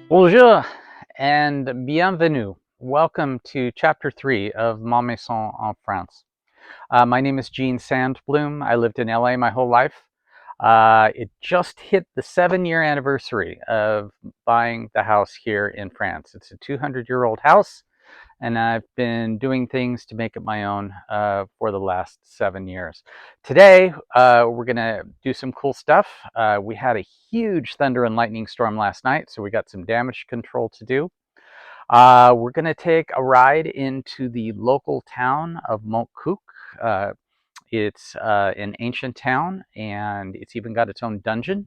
Bonjour and bienvenue. Welcome to Chapter 3 of MAISON en France. My name is Gene Sandbloom. I lived in LA my whole life. It just hit the 7-year anniversary of buying the house here in France. It's a 200-year-old house, and I've been doing things to make it my own for the last 7 years. Today, we're going to do some cool stuff. We had a huge thunder and lightning storm last night, so we got some damage control to do. We're going to take a ride into the local town of Montcuq. It's an ancient town, and it's even got its own dungeon.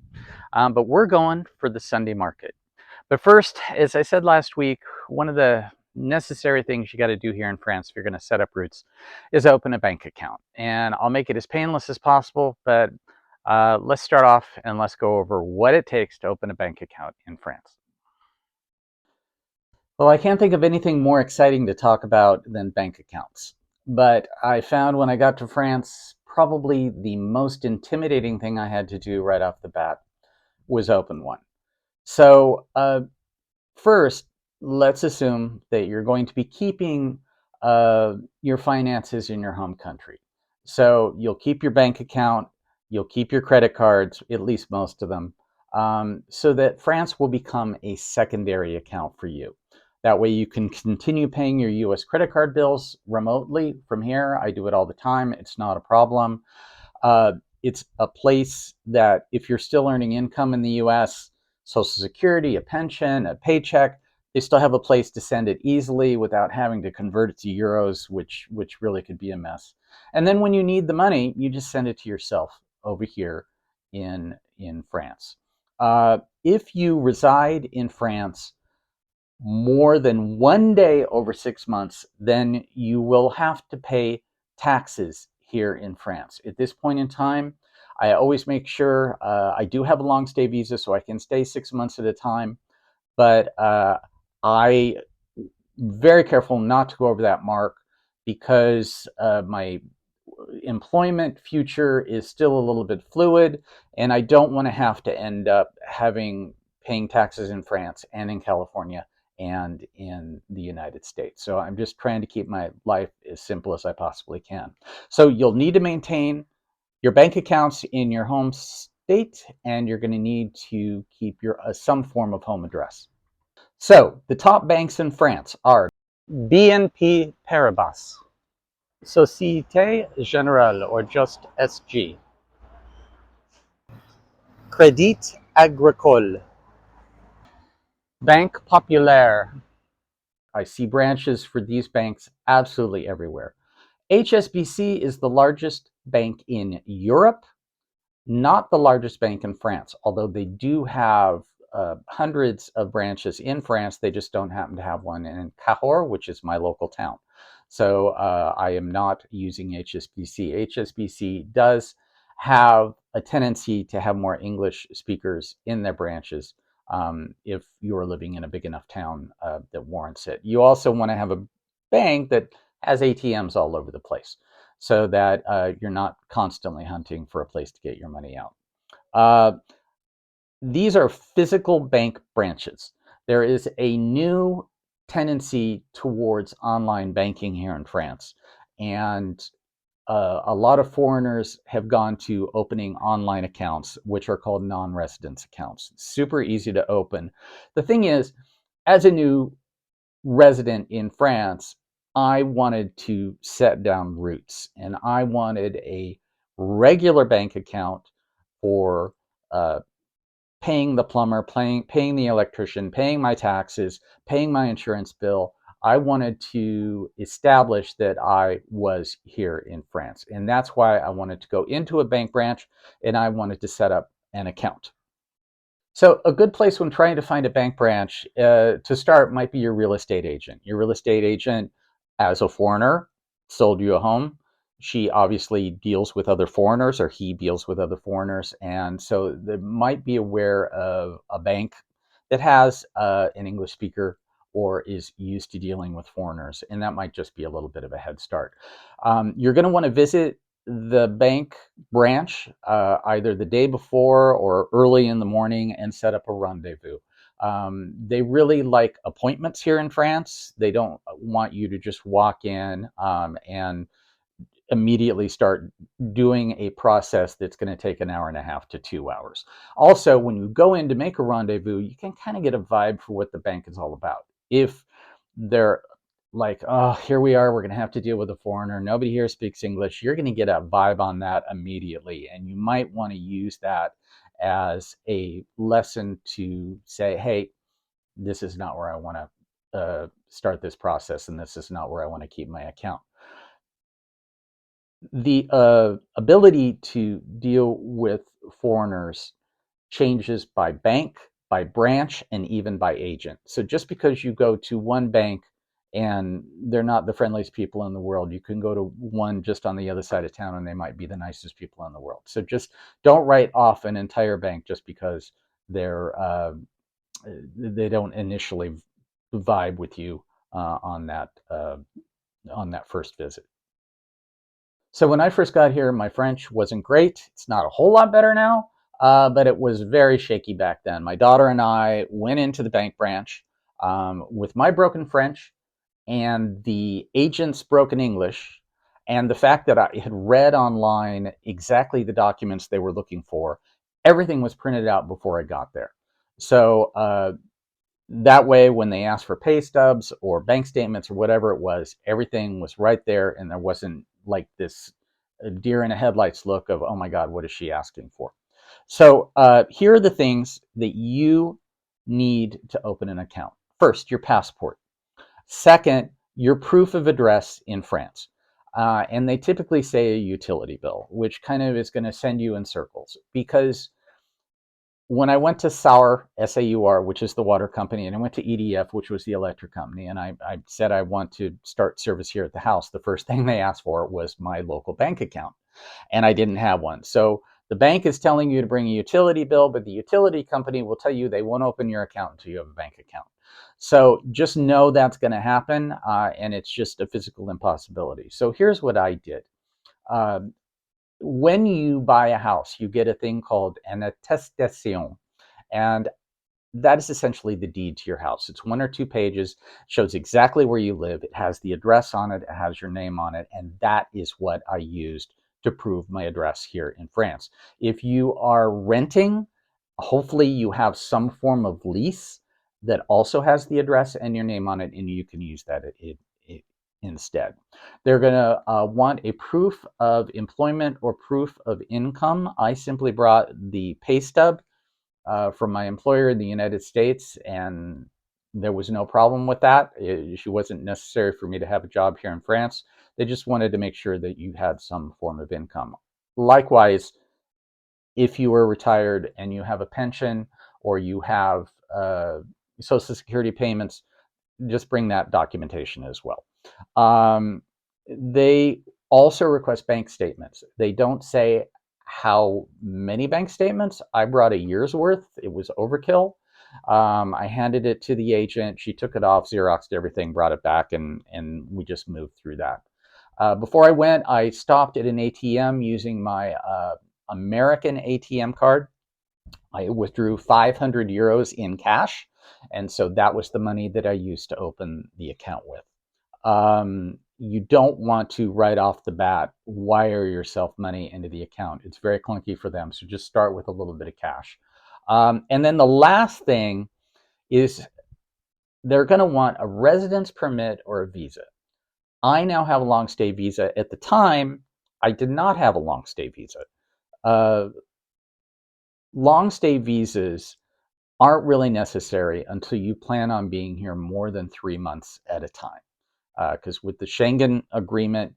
But we're going for the Sunday market. But first, as I said last week, one of the necessary things you got to do here in France if you're going to set up roots is open a bank account. And I'll make it as painless as possible, but let's start off and let's go over what it takes to open a bank account in France. Well, I can't think of anything more exciting to talk about than bank accounts. But I found when I got to France, probably the most intimidating thing I had to do right off the bat was open one. So, first, let's assume that you're going to be keeping your finances in your home country. So you'll keep your bank account, you'll keep your credit cards, at least most of them, so that France will become a secondary account for you. That way you can continue paying your US credit card bills remotely from here. I do it all the time. It's not a problem. Uh, it's a place that if you're still earning income in the US, Social Security, a pension, a paycheck, they still have a place to send it easily without having to convert it to euros, which really could be a mess. And then when you need the money, you just send it to yourself over here in France. If you reside in France more than one day over 6 months, then you will have to pay taxes here in France. At this point in time, I always make sure I do have a long stay visa, so I can stay 6 months at a time, but I very careful not to go over that mark because my employment future is still a little bit fluid, and I don't want to have to end up paying taxes in France and in California and in the United States. So I'm just trying to keep my life as simple as I possibly can. So you'll need to maintain your bank accounts in your home state, and you're going to need to keep your some form of home address. So the top banks in France are BNP Paribas, Société Générale, or just SG, Crédit Agricole, Banque Populaire. I see branches for these banks absolutely everywhere. HSBC is the largest bank in Europe, not the largest bank in France, although they do have hundreds of branches in France. They just don't happen to have one in Cahors, which is my local town. So I am not using HSBC. HSBC does have a tendency to have more English speakers in their branches if you're living in a big enough town that warrants it. You also want to have a bank that has ATMs all over the place so that you're not constantly hunting for a place to get your money out. These are physical bank branches. There is a new tendency towards online banking here in France, and a lot of foreigners have gone to opening online accounts, which are called non-residence accounts. Super easy to open. The thing is, as a new resident in France, I wanted to set down roots, and I wanted a regular bank account for paying the plumber, paying the electrician, paying my taxes, paying my insurance bill. I wanted to establish that I was here in France. And that's why I wanted to go into a bank branch and I wanted to set up an account. So a good place when trying to find a bank branch to start might be your real estate agent. Your real estate agent, as a foreigner, sold you a home. She obviously deals with other foreigners, or he deals with other foreigners, and so they might be aware of a bank that has an English speaker or is used to dealing with foreigners, and that might just be a little bit of a head start. You're going to want to visit the bank branch either the day before or early in the morning and set up a rendezvous. They really like appointments here in France. They don't want you to just walk in and immediately start doing a process that's going to take an hour and a half to 2 hours. Also, when you go in to make a rendezvous, you can kind of get a vibe for what the bank is all about. If they're like, oh, here we are, we're going to have to deal with a foreigner, nobody here speaks English, you're going to get a vibe on that immediately. And you might want to use that as a lesson to say, hey, this is not where I want to start this process, and this is not where I want to keep my account. The ability to deal with foreigners changes by bank, by branch, and even by agent. So just because you go to one bank and they're not the friendliest people in the world, you can go to one just on the other side of town and they might be the nicest people in the world. So just don't write off an entire bank just because they don't initially vibe with you on that first visit. So when I first got here, my French wasn't great. It's not a whole lot better now, but it was very shaky back then. My daughter and I went into the bank branch with my broken French and the agent's broken English, and the fact that I had read online exactly the documents they were looking for. Everything was printed out before I got there. So that way, when they asked for pay stubs or bank statements or whatever it was, everything was right there, and there wasn't like this deer in the headlights look of, oh my God, what is she asking for? So here are the things that you need to open an account. First, your passport. Second, your proof of address in France. And they typically say a utility bill, which kind of is going to send you in circles, because when I went to SAUR, SAUR, which is the water company, and I went to EDF, which was the electric company, and I said I want to start service here at the house, the first thing they asked for was my local bank account, and I didn't have one. So the bank is telling you to bring a utility bill, but the utility company will tell you they won't open your account until you have a bank account. So just know that's going to happen, and it's just a physical impossibility. So here's what I did. Uh, when you buy a house, you get a thing called an attestation. And that is essentially the deed to your house. It's 1 or 2 pages, shows exactly where you live. It has the address on it, it has your name on it, and that is what I used to prove my address here in France. If you are renting, hopefully you have some form of lease that also has the address and your name on it, and you can use that instead. They're going to want a proof of employment or proof of income. I simply brought the pay stub from my employer in the United States, and there was no problem with that. She wasn't necessary for me to have a job here in France. They just wanted to make sure that you had some form of income. Likewise, if you are retired and you have a pension or you have Social Security payments, just bring that documentation as well. They also request bank statements. They don't say how many bank statements. I brought a year's worth. It was overkill. I handed it to the agent. She took it off, Xeroxed everything, brought it back, and we just moved through that. Before I went, I stopped at an ATM using my American ATM card. I withdrew 500 euros in cash, and so that was the money that I used to open the account with. You don't want to right off the bat wire yourself money into the account. It's very clunky for them, so just start with a little bit of cash. And then the last thing is they're going to want a residence permit or a visa. I now have a long stay visa. At the time, I did not have a long stay visa. Uh, long stay visas aren't really necessary until you plan on being here more than 3 months at a time. Because with the Schengen agreement,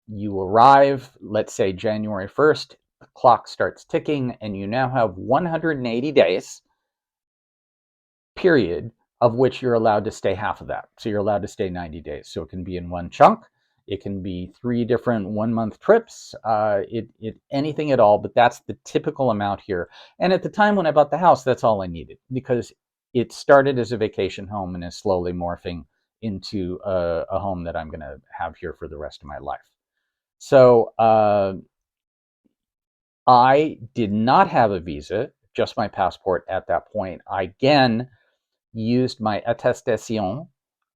you arrive, let's say January 1st, the clock starts ticking, and you now have 180 days, period, of which you're allowed to stay half of that. So you're allowed to stay 90 days. So it can be in one chunk. It can be 3 different 1-month trips, anything at all, but that's the typical amount here. And at the time when I bought the house, that's all I needed, because it started as a vacation home and is slowly morphing into a home that I'm going to have here for the rest of my life. So I did not have a visa, just my passport at that point. I again used my attestation,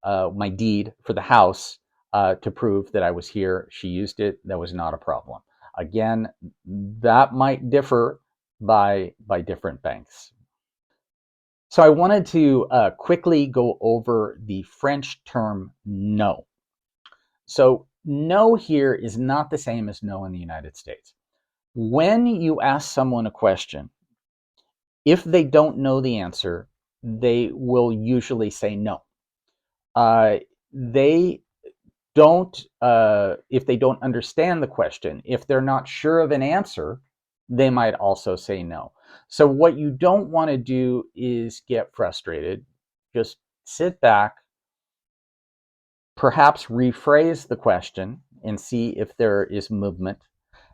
my deed for the house, to prove that I was here. She used it. That was not a problem. Again, that might differ by different banks. So I wanted to quickly go over the French term no. So no here is not the same as no in the United States. When you ask someone a question, if they don't know the answer, they will usually say no. They don't, if they don't understand the question, if they're not sure of an answer, they might also say no. So, what you don't want to do is get frustrated. Just sit back, perhaps rephrase the question and see if there is movement.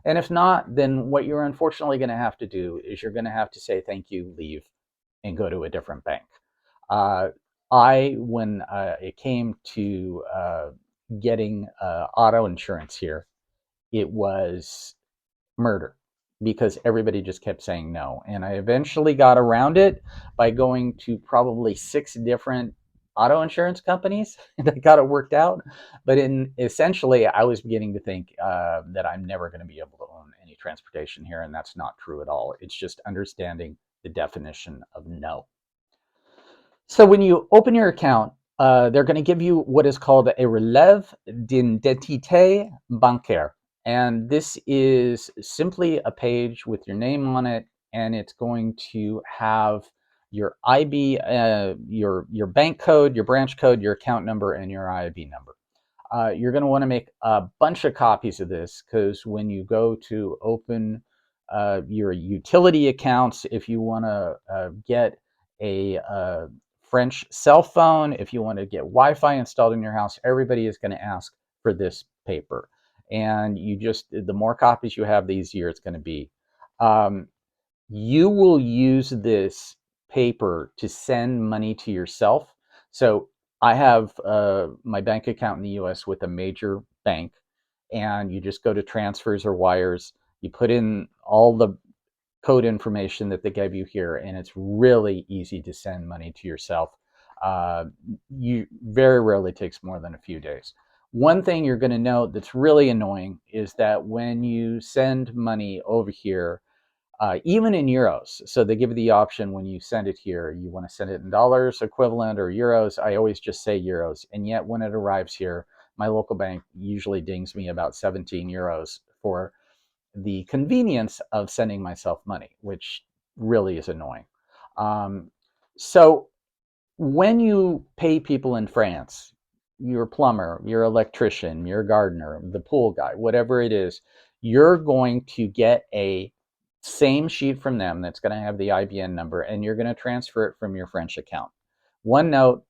And if not, then what you're unfortunately going to have to do is you're going to have to say thank you, leave, and go to a different bank. Uh, when it came to getting auto insurance here, it was murder because everybody just kept saying no. And I eventually got around it by going to probably 6 different auto insurance companies and I got it worked out. But in essentially, I was beginning to think that I'm never going to be able to own any transportation here. And that's not true at all. It's just understanding the definition of no. So when you open your account, they're going to give you what is called a relève d'identité bancaire. And this is simply a page with your name on it, and it's going to have your IB, your bank code, your branch code, your account number, and your IB number. You're going to want to make a bunch of copies of this because when you go to open your utility accounts, if you want to get a French cell phone, if you want to get Wi-Fi installed in your house, everybody is going to ask for this paper. And you just, the more copies you have, the easier it's going to be. Um, you will use this paper to send money to yourself. So I have my bank account in the US with a major bank, and you just go to transfers or wires. You put in all the code information that they gave you here, and it's really easy to send money to yourself. You very rarely takes more than a few days. One thing you're going to note that's really annoying is that when you send money over here, even in euros. So they give you the option when you send it here, you want to send it in dollars equivalent or euros. I always just say euros. And yet when it arrives here, my local bank usually dings me about 17 euros for the convenience of sending myself money, which really is annoying. Um, so when you pay people in France, your plumber, your electrician, your gardener, the pool guy, whatever it is, you're going to get a same sheet from them that's going to have the IBN number, and you're going to transfer it from your French account. One note,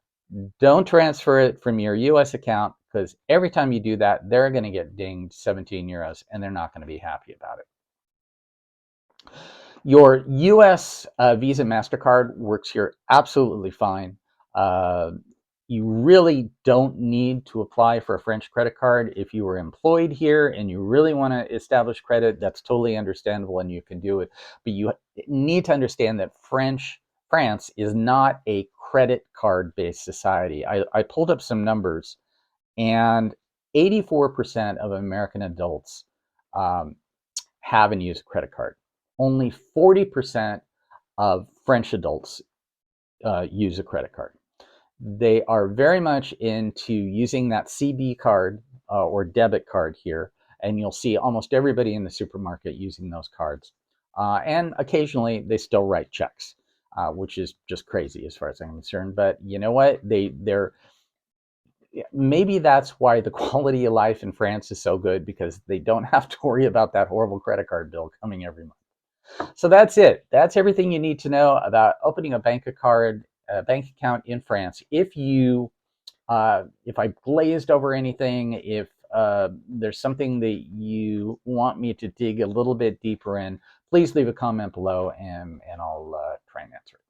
don't transfer it from your US account because every time you do that, they're going to get dinged 17 euros and they're not going to be happy about it. Your US Visa MasterCard works here absolutely fine. Uh, you really don't need to apply for a French credit card. If you were employed here and you really want to establish credit, that's totally understandable and you can do it. But you need to understand that France is not a credit card based society. I pulled up some numbers, and 84% of American adults um, have and use a credit card. Only 40% of French adults use a credit card. They are very much into using that CB card or debit card here, and you'll see almost everybody in the supermarket using those cards. And occasionally they still write checks, which is just crazy as far as I'm concerned. But you know what? They're maybe that's why the quality of life in France is so good because they don't have to worry about that horrible credit card bill coming every month. So that's it. That's everything you need to know about opening a bank account in France. If I glazed over anything, if there's something that you want me to dig a little bit deeper in, please leave a comment below, and I'll try and answer it.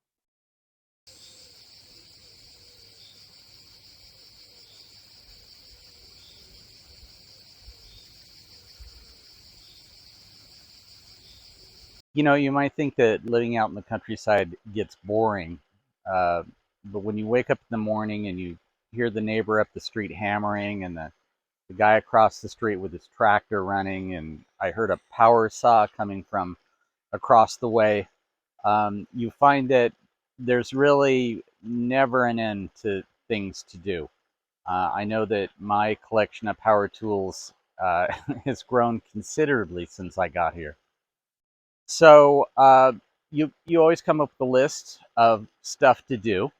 You know, you might think that living out in the countryside gets boring. Uh, but when you wake up in the morning and you hear the neighbor up the street hammering, and the guy across the street with his tractor running, and I heard a power saw coming from across the way, you find that there's really never an end to things to do. I know that my collection of power tools has grown considerably since I got here. So you always come up with a list of stuff to do,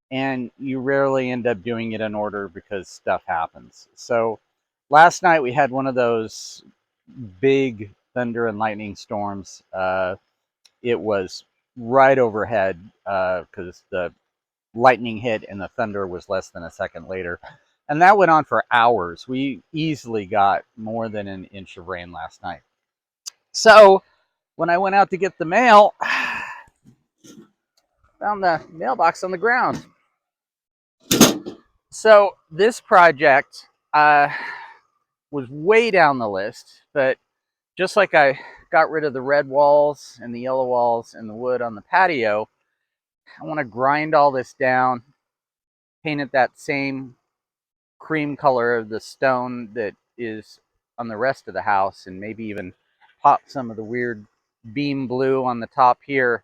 and you rarely end up doing it in order because stuff happens. So last night we had one of those big thunder and lightning storms. It was right overhead because the lightning hit and the thunder was less than a second later. And that went on for hours. We easily got more than an inch of rain last night. So when I went out to get the mail, found the mailbox on the ground. So this project was way down the list, but just like I got rid of the red walls and the yellow walls and the wood on the patio, I want to grind all this down, paint it that same cream color of the stone that is on the rest of the house, and maybe even pop some of the weird beam blue on the top here,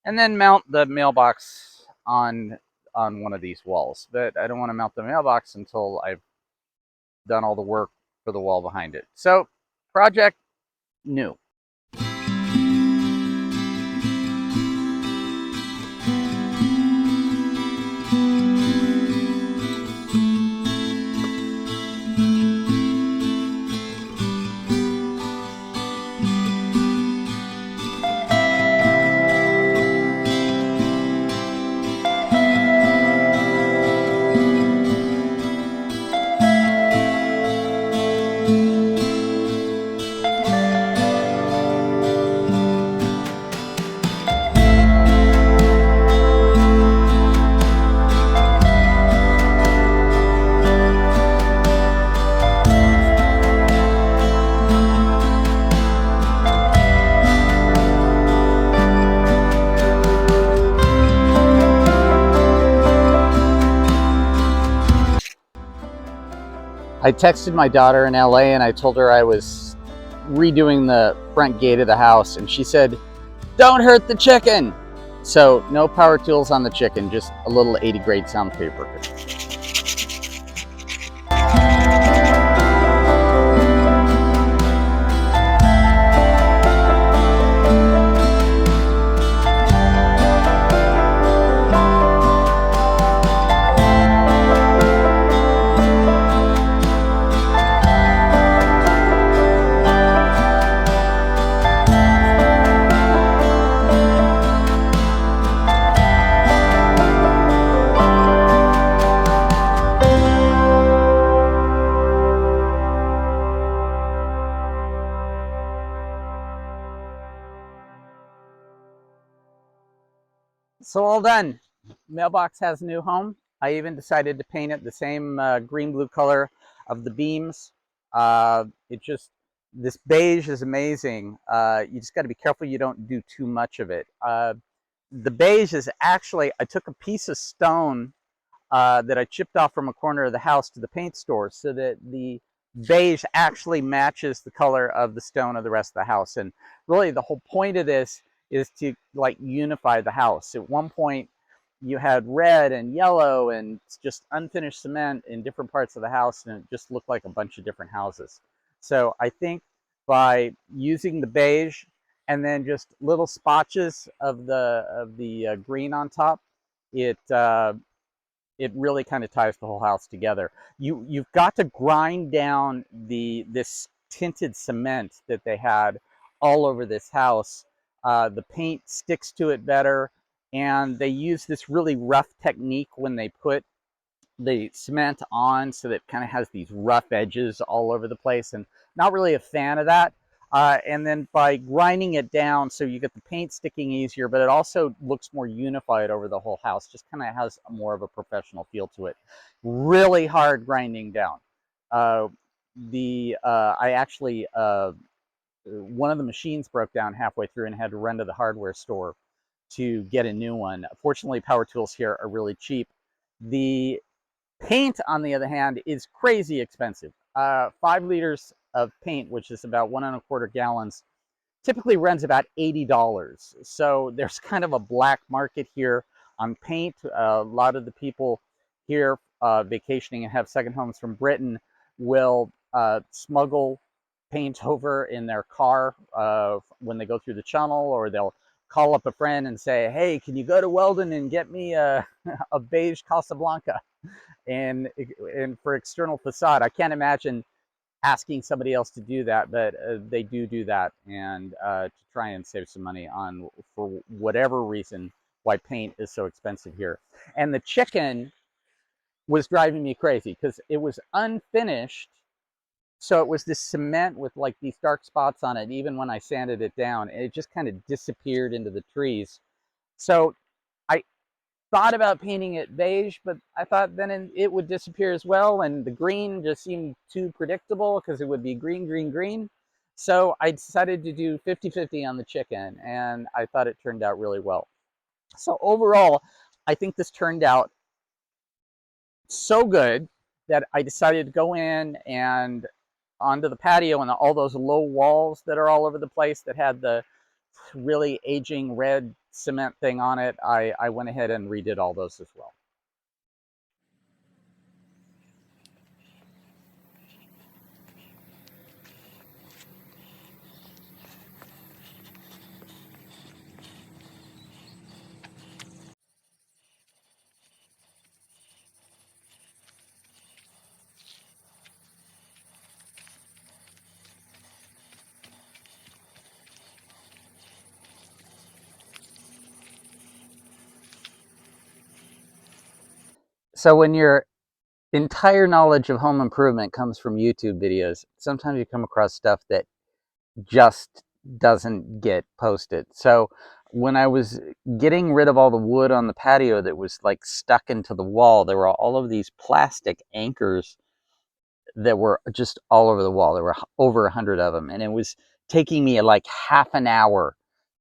and then mount the mailbox on one of these walls. But I don't want to mount the mailbox until I've done all the work for the wall behind it. So project new. I texted my daughter in LA and I told her I was redoing the front gate of the house, and she said, "Don't hurt the chicken." So no power tools on the chicken, just a little 80 grade sandpaper. So all done. Mailbox has a new home. I even decided to paint it the same green blue color of the beams. It just, this beige is amazing. You just got to be careful you don't do too much of it. The beige is actually, I took a piece of stone that I chipped off from a corner of the house to the paint store, so that the beige actually matches the color of the stone of the rest of the house. And really the whole point of this is to like unify the house. At one point you had red and yellow and just unfinished cement in different parts of the house, and it just looked like a bunch of different houses. So I think by using the beige and then just little spotches of the green on top, it it really kind of ties the whole house together. You've got to grind down this tinted cement that they had all over this house. The paint sticks to it better, and they use this really rough technique when they put the cement on, so that it kind of has these rough edges all over the place, and not really a fan of that. And then by grinding it down, so you get the paint sticking easier, but it also looks more unified over the whole house, just kind of has more of a professional feel to it. Really hard grinding down. I actually, one of the machines broke down halfway through and had to run to the hardware store to get a new one. Fortunately, power tools here are really cheap. The paint, on the other hand, is crazy expensive. 5 liters of paint, which is about 1.25 gallons, typically runs about $80. So there's kind of a black market here on paint. A lot of the people here vacationing and have second homes from Britain will smuggle paint over in their car when they go through the channel, or they'll call up a friend and say, hey, can you go to Weldon and get me a beige Casablanca? And for external facade, I can't imagine asking somebody else to do that, but they do that, and to try and save some money on, for whatever reason, why paint is so expensive here. And the chicken was driving me crazy because it was unfinished. So it was this cement with like these dark spots on it, even when I sanded it down, and it just kind of disappeared into the trees. So I thought about painting it beige, but I thought then it would disappear as well, and the green just seemed too predictable because it would be green, green, green. So I decided to do 50-50 on the chicken, and I thought it turned out really well. So overall, I think this turned out so good that I decided to go in and onto the patio, and all those low walls that are all over the place that had the really aging red cement thing on it, I went ahead and redid all those as well. So when your entire knowledge of home improvement comes from YouTube videos, sometimes you come across stuff that just doesn't get posted. So when I was getting rid of all the wood on the patio that was like stuck into the wall, there were all of these plastic anchors that were just all over the wall. There were over 100 of them, and it was taking me like half an hour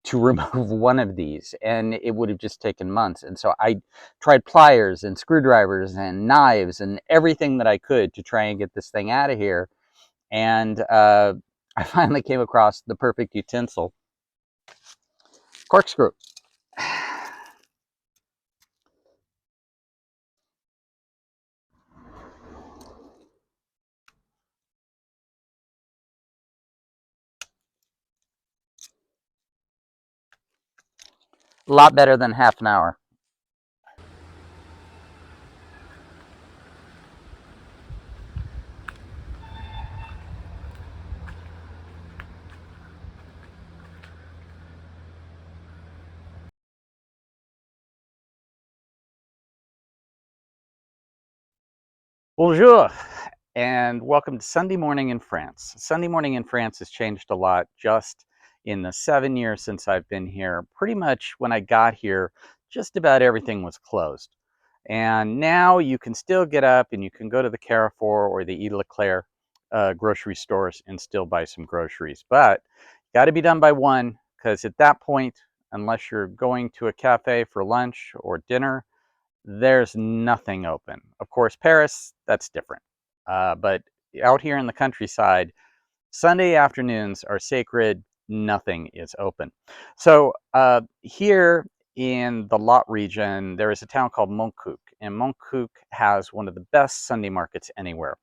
to remove one of these, and it would have just taken months. And so I tried pliers and screwdrivers and knives and everything that I could to try and get this thing out of here. And I finally came across the perfect utensil: corkscrew. A lot better than half an hour. Bonjour, and welcome to Sunday Morning in France. Sunday Morning in France has changed a lot just in the 7 years since I've been here. Pretty much when I got here, just about everything was closed. And now you can still get up and you can go to the Carrefour or the Yves Leclerc grocery stores and still buy some groceries. But got to be done by 1, because at that point, unless you're going to a cafe for lunch or dinner, there's nothing open. Of course, Paris, that's different. But out here in the countryside, Sunday afternoons are sacred. Nothing is open. So here in the Lot region, there is a town called Montcuq, and Montcuq has one of the best Sunday markets anywhere.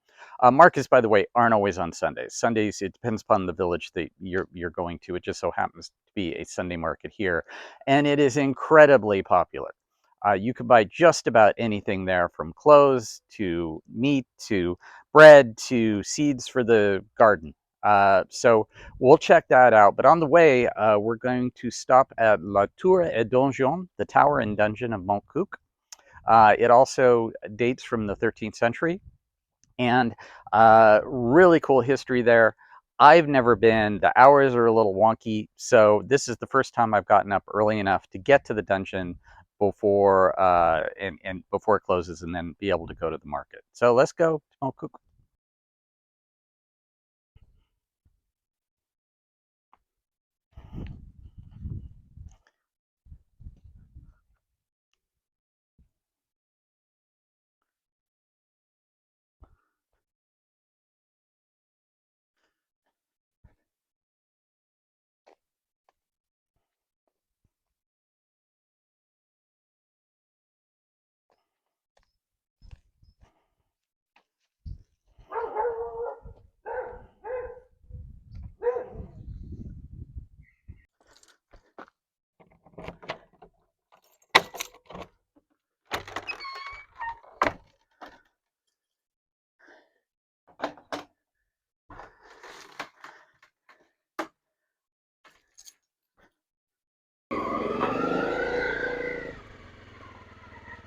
Markets, by the way, aren't always on Sundays. Sundays, it depends upon the village that you're going to. It just so happens to be a Sunday market here, and it is incredibly popular. You can buy just about anything there, from clothes to meat to bread to seeds for the garden. So we'll check that out. But on the way, we're going to stop at La Tour et Donjon, the Tower and Dungeon of Montcuq. It also dates from the 13th century, and really cool history there. I've never been. The hours are a little wonky, so this is the first time I've gotten up early enough to get to the dungeon before and before it closes, and then be able to go to the market. So let's go. Oh, cool.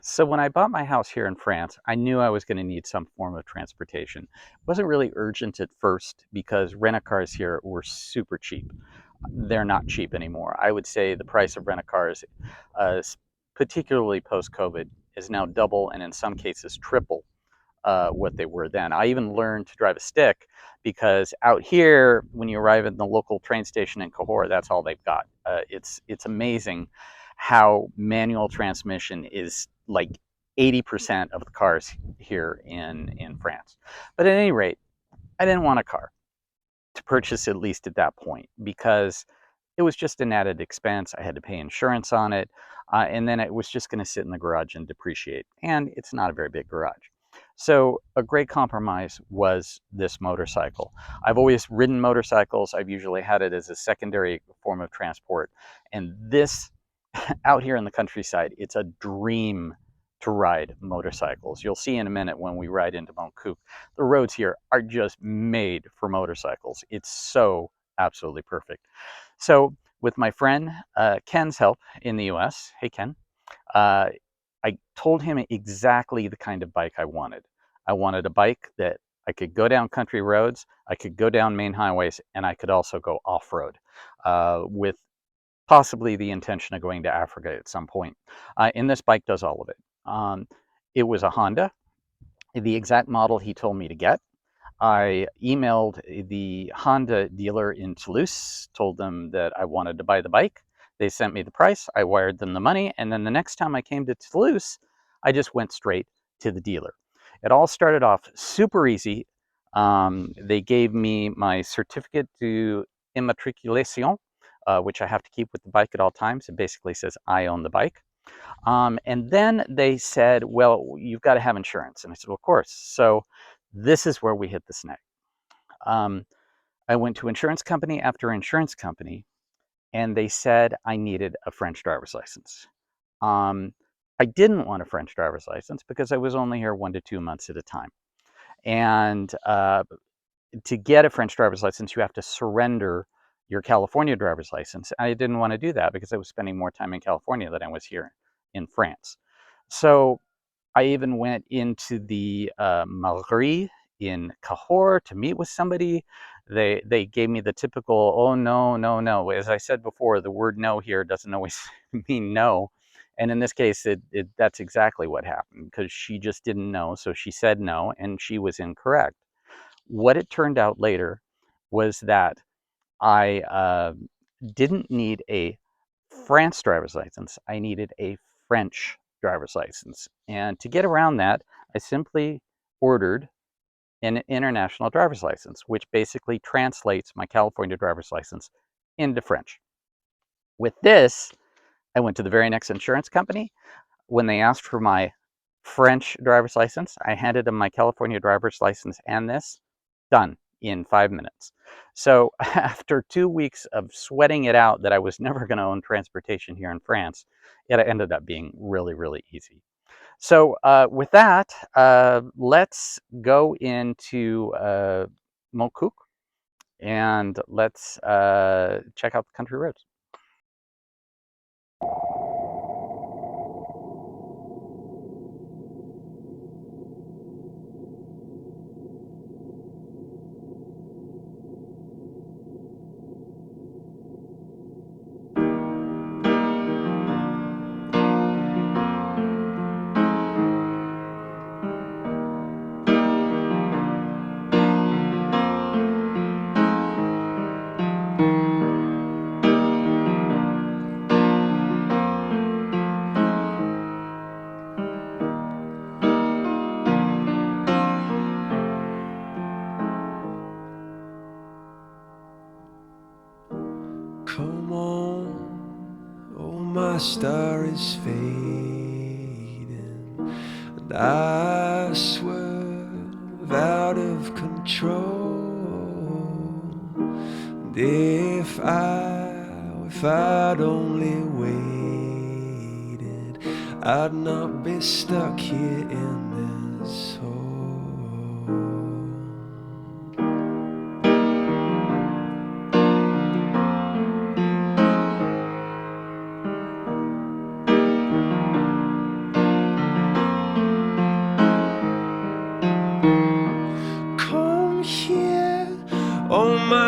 So when I bought my house here in France, I knew I was going to need some form of transportation. It wasn't really urgent at first because rent-a-cars here were super cheap. They're not cheap anymore. I would say the price of rent-a-cars, uh, particularly post-COVID, is now double and in some cases triple what they were then. I even learned to drive a stick because out here, when you arrive at the local train station in Cahors, that's all they've got. It's amazing how manual transmission is like 80% of the cars here in France. But at any rate, I didn't want a car to purchase, at least at that point, because it was just an added expense. I had to pay insurance on it, and then it was just going to sit in the garage and depreciate. And it's not a very big garage. So a great compromise was this motorcycle. I've always ridden motorcycles. I've usually had it as a secondary form of transport. And this, out here in the countryside, it's a dream to ride motorcycles. You'll see in a minute when we ride into Montcuq, the roads here are just made for motorcycles. It's so absolutely perfect. So with my friend Ken's help in the US, hey Ken, uh, I told him exactly the kind of bike I wanted. I wanted a bike that I could go down country roads, I could go down main highways, and I could also go off-road with possibly the intention of going to Africa at some point. And this bike does all of it. It was a Honda, the exact model he told me to get. I emailed the Honda dealer in Toulouse, told them that I wanted to buy the bike. They sent me the price, I wired them the money, and then the next time I came to Toulouse, I just went straight to the dealer. It all started off super easy. They gave me my certificate de immatriculation, which I have to keep with the bike at all times. It basically says I own the bike. And then they said, well, you've got to have insurance. And I said, well, of course. So this is where we hit the snag. Um, I went to insurance company after insurance company, and they said I needed a French driver's license. Um, I didn't want a French driver's license because I was only here 1 to 2 months at a time. And to get a French driver's license, you have to surrender your California driver's license. I didn't want to do that because I was spending more time in California than I was here in France. So I even went into the mairie in Cahors to meet with somebody. They gave me the typical, oh, no, no, no. As I said before, the word no here doesn't always mean no. And in this case, that's exactly what happened because she just didn't know. So she said no, and she was incorrect. What it turned out later was that I didn't need a France driver's license. I needed a French driver's license. And to get around that, I simply ordered an international driver's license, which basically translates my California driver's license into French. With this, I went to the very next insurance company. When they asked for my French driver's license, I handed them my California driver's license and this, done in 5 minutes. So after 2 weeks of sweating it out that I was never going to own transportation here in France, it ended up being really, really easy. So with that, let's go into Montcuq and let's check out the country roads. Come on, oh my star is fading, and I swerve out of control. And if I'd only waited, I'd not be stuck here in this hole.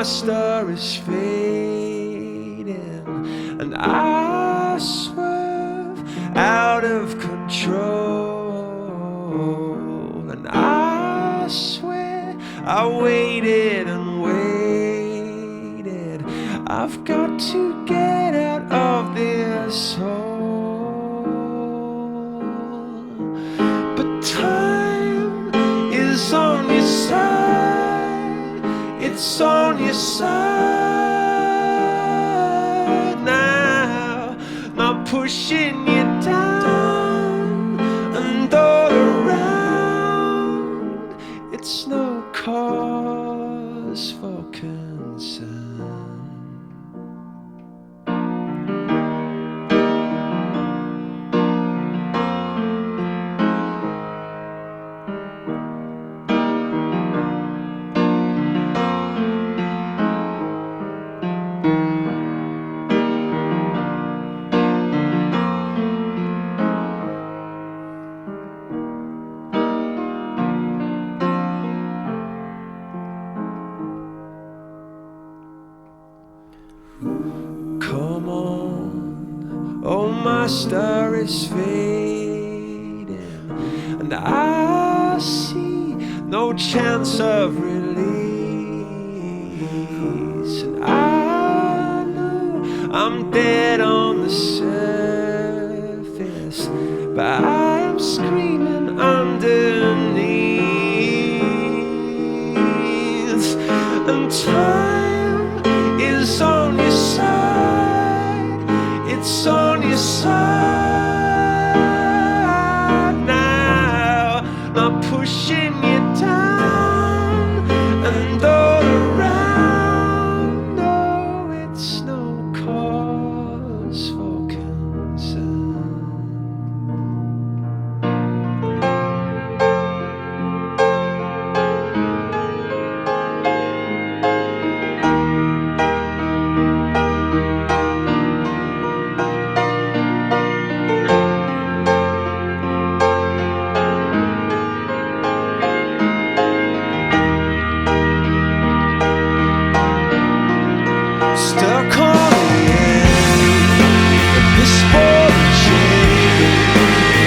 star is fading, and I swerve out of control. And I swear I waited and waited. I've got to get out of this hole. But time is on your side. It's on your side now. Not pushing you down and all around. It's no cause for concern. Come on, oh my star is fading, and I see no chance of release. And I know I'm dead on the surface, but I am screaming underneath. And time is on your side. It's on your side now. Not pushing you down and all around. No, it's no cause for concern. Stuck on the end of this ball chain,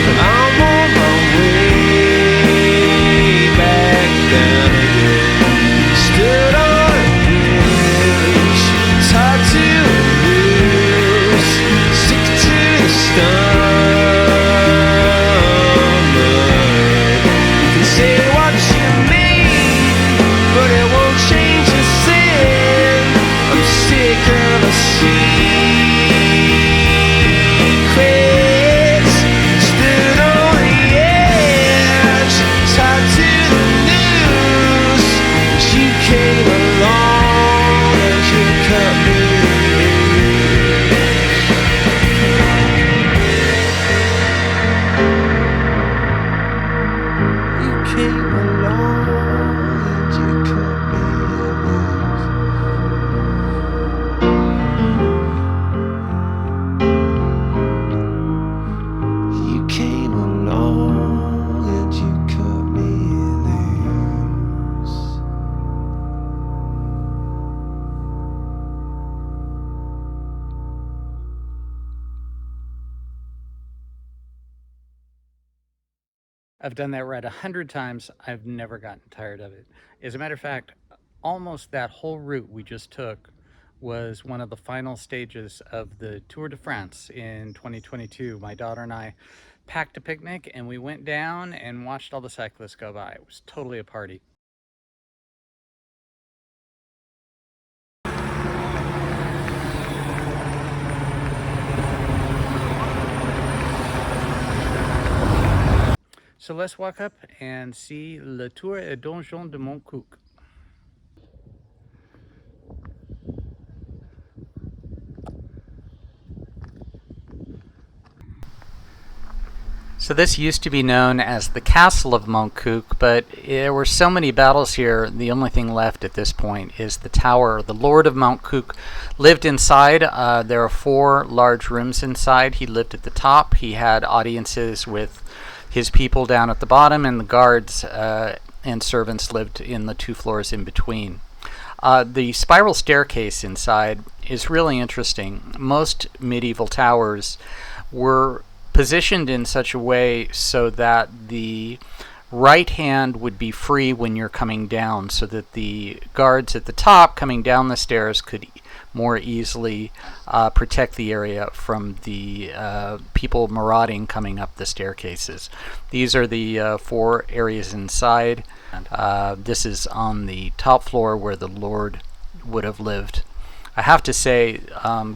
but I'm on my way back down again. Stood on a bridge, tied to a noose, stick to the stomach. You can say what you mean, but it won't change a thing. I'm sick of the secrets. Stood on the edge, tied to the noose. But you came along and you cut me loose. You came along and you cut me loose. You came along and you cut me loose. I've done that ride 100 times. I've never gotten tired of it. As a matter of fact, almost that whole route we just took was one of the final stages of the Tour de France in 2022. My daughter and I packed a picnic and we went down and watched all the cyclists go by. It was totally a party. So let's walk up and see Le Tour et Donjon de Montcuq. So this used to be known as the Castle of Montcuq, but there were so many battles here, the only thing left at this point is the tower. The Lord of Montcuq lived inside. There are 4 large rooms inside. He lived at the top. He had audiences with his people down at the bottom, and the guards and servants lived in the 2 floors in between. The spiral staircase inside is really interesting. Most medieval towers were positioned in such a way so that the right hand would be free when you're coming down, so that the guards at the top coming down the stairs could more easily protect the area from the people marauding coming up the staircases. These are the 4 areas inside. This is on the top floor where the Lord would have lived. I have to say,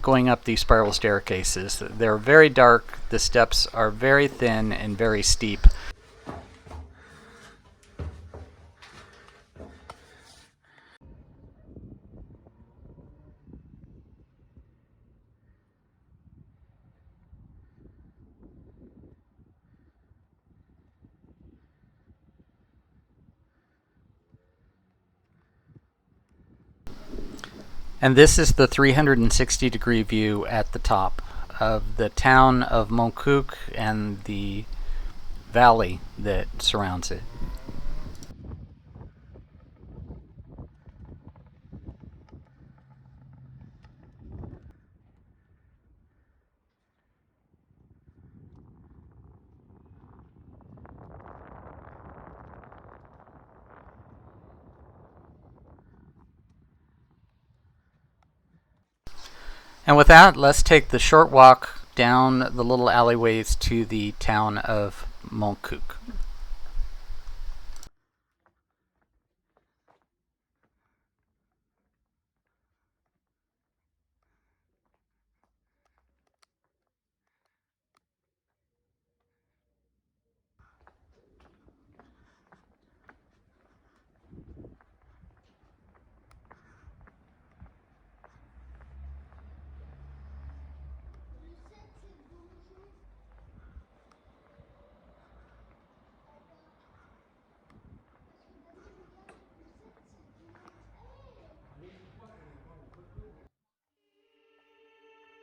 going up these spiral staircases, they're very dark, the steps are very thin and very steep. And this is the 360-degree view at the top of the town of Montcuq and the valley that surrounds it. And with that, let's take the short walk down the little alleyways to the town of Montcuq.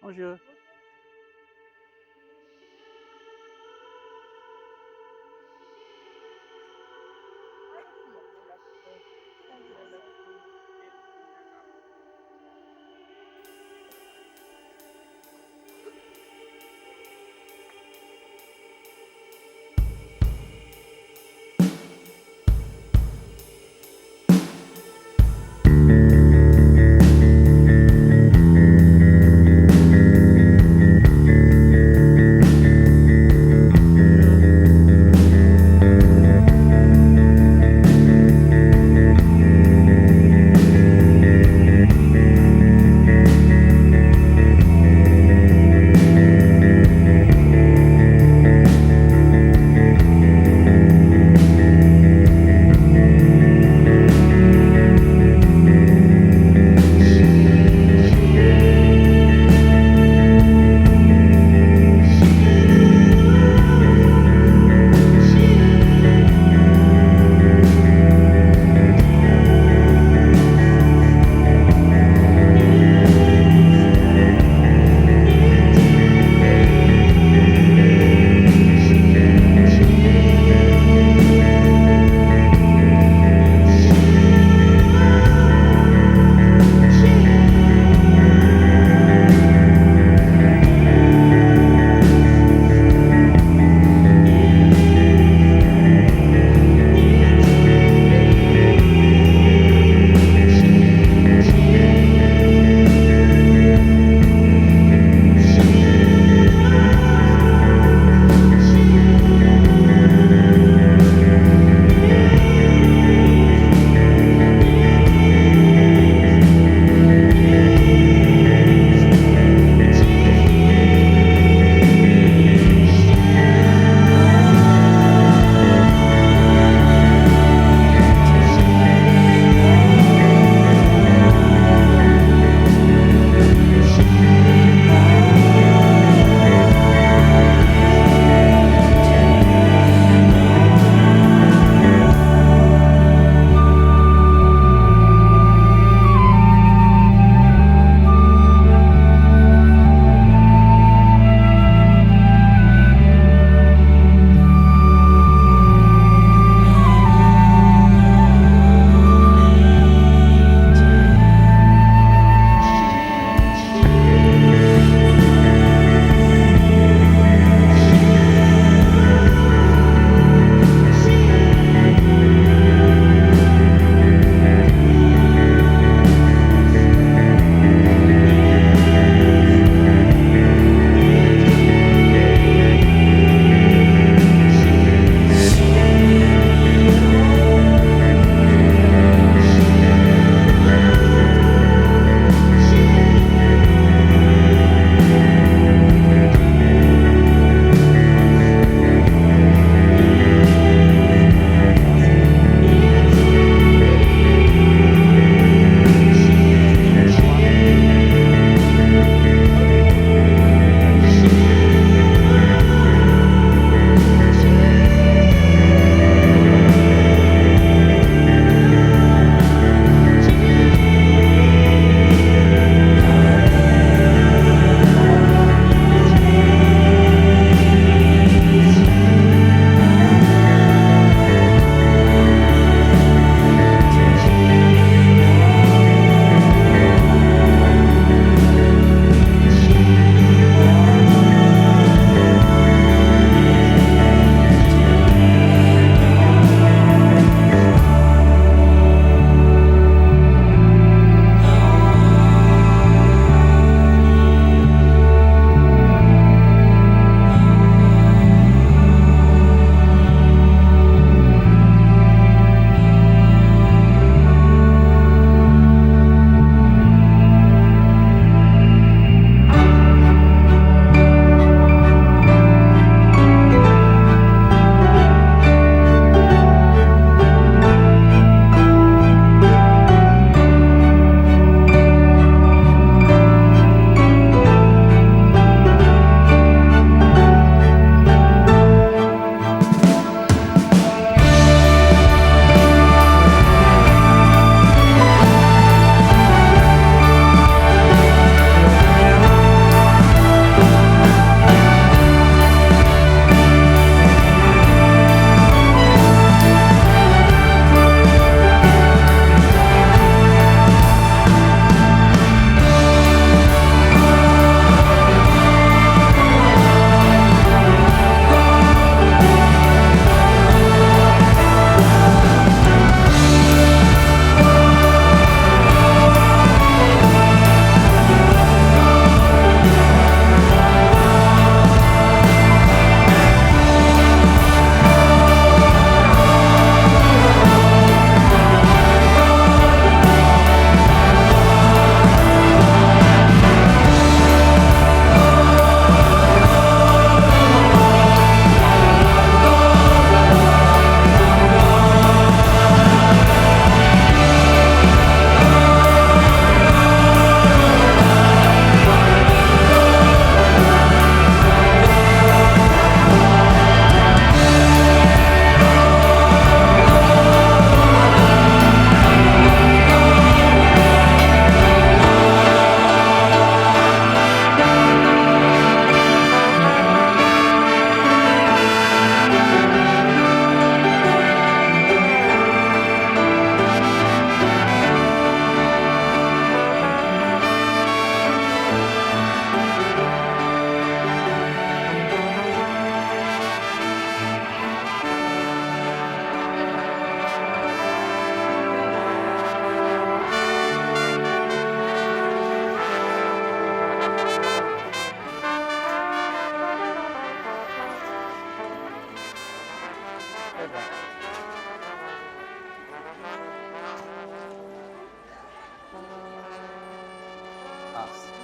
Bonjour. Good one. Awesome.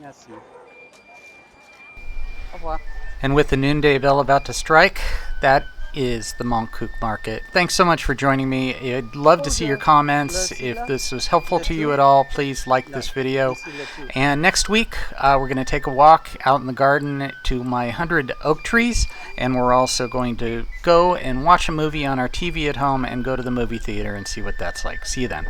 Merci. Au revoir. And with the noonday bell about to strike, that is the Montcuq market. Thanks so much for joining me. I'd love to see your comments. If this was helpful to you at all, please like this video. And next week, we're going to take a walk out in the garden to my 100 oak trees. And we're also going to go and watch a movie on our TV at home and go to the movie theater and see what that's like. See you then.